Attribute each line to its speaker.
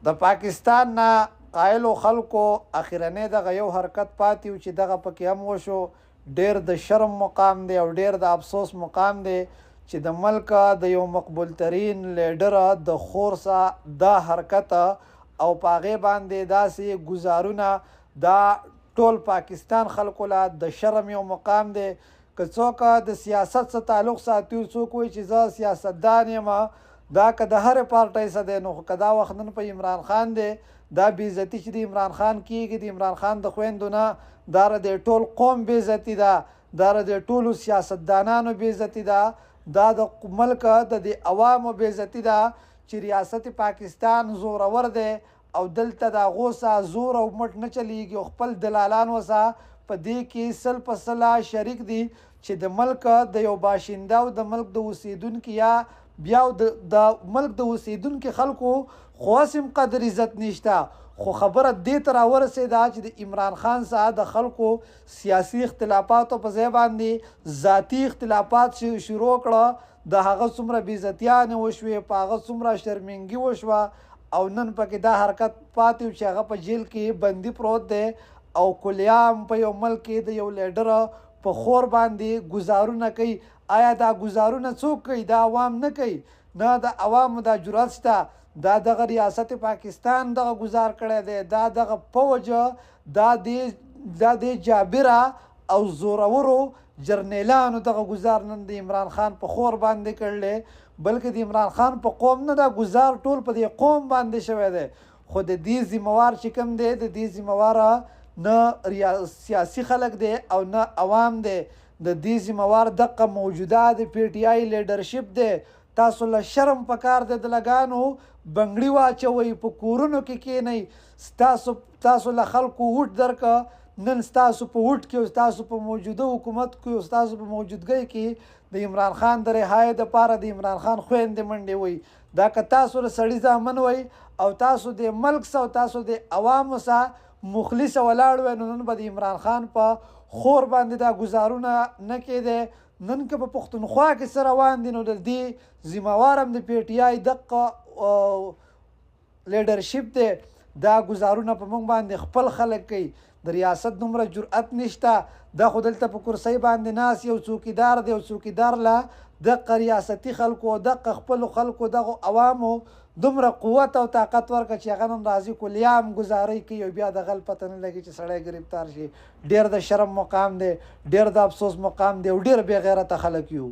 Speaker 1: د پاکستان نه قایلو خلکو اخرنی دغه یو حرکت پاتې و چې دغه پکې هم وشو. ډېر د شرم مقام دی او ډېر د افسوس مقام دی چې د ملک د یو مقبول ترین لیډر د خور څخه دا حرکت او په هغې باندې داسې ګزارونه دا ټول پاکستان خلکو له د شرم یو مقام دی. که څوک د سیاست څخه تعلق ساتي، څوک وایي چې زه سیاستدان یم، دا که د هرې پارټۍ څخه دی، نو که دا وخت نن په عمران خان دی، دا بېعزتي چې د عمران خان کېږي د عمران خان د خویندو نه، دا د ټول قوم بېعزتي ده، دا د ټولو سیاستدانانو بېعزتي ده، دا د ملک د دې عوامو بېعزتي ده چې ریاست پاکستان زورور دی او دلته د هغو څخه زور او مټ نه چلیږي او خپل دلالان ورسره په دې کې سل په سله شریک دي چې د ملک د یو باشنده او د ملک د اوسیدونکي یا بیا د ملک د اوسیدونکي خلکو خو هسې هم قدر عزت نشته. خو خبره دې ته راورسېده چې د عمران خان څخه د خلکو سیاسي اختلافاتو په ځای باندې ذاتي اختلافات شروع کړه، د هغه څومره بېعزتیانې وشوې، په هغه څومره شرمنګي وشوه او نن پکې دا حرکت پاتې و چې هغه په جیل کې بندي پروت دی او کلیام په یو ملک کې د یو لیډر په خور باندې ګزارونه کوي. آیا دا ګزارونه څوک کوي؟ دا عوام نه کوي، نه د عوامو دا جرأت شته. دا دغه ریاست پاکستان دغه ګزار کړی دی، دا دغه فوج، دا د جابره او زورورو جرنیلانو دغه ګزار نن د عمران خان په خور باندې کړلی، بلکې د عمران خان په قوم نه، دا ګزار ټول په دې قوم باندې شوی دی. خو د دې ذموار چې کوم دی، د دې ذمواره نه سیاسي خلک دی او نه عوام دی، د دې ذموار دغه موجوده د پی ټي آی لیډرشپ دی. تاسو له شرم پکار دی د لګانو بنګړي واچوئ، په کورونو کې کښېنئ، تاسو له خلکو ووټ درکړه، نن ستاسو په ووټ کې او ستاسو په موجوده حکومت کې او ستاسو په موجودګۍ کې د عمران خان د رهایۍ دپاره د عمران خان خویندې منډې وی. دا که تاسو له سړي زامن وی او تاسو د ملک سه او تاسو د عوامو سه مخلصه ولاړ وی، نو نن به د عمران خان په خور باندې دا ګزارونه نه کېدی. نن که په پښتونخوا کې څه روان دي، نو د دې ذموار هم د پی ټي آی دغه لیډرشپ دی. دا ګزارونه په موږ باندې خپل خلک کوي، د ریاست دومره جرأت نشته. دا خو دلته په کرسۍ باندې ناست یو څوکیدار دی او څوکیدار له دغه ریاستي خلکو او دغه خپلو خلکو دغو عوامو دومره قوت او طاقت ورکړه چې هغه نن راځي کلیام ګزارۍ کوي او بیا د غل پته نه لګي چې سړی ګرفتار شي. ډېر د شرم مقام دی، ډېر د افسوس مقام دی او ډېر بې غیرته خلک یو.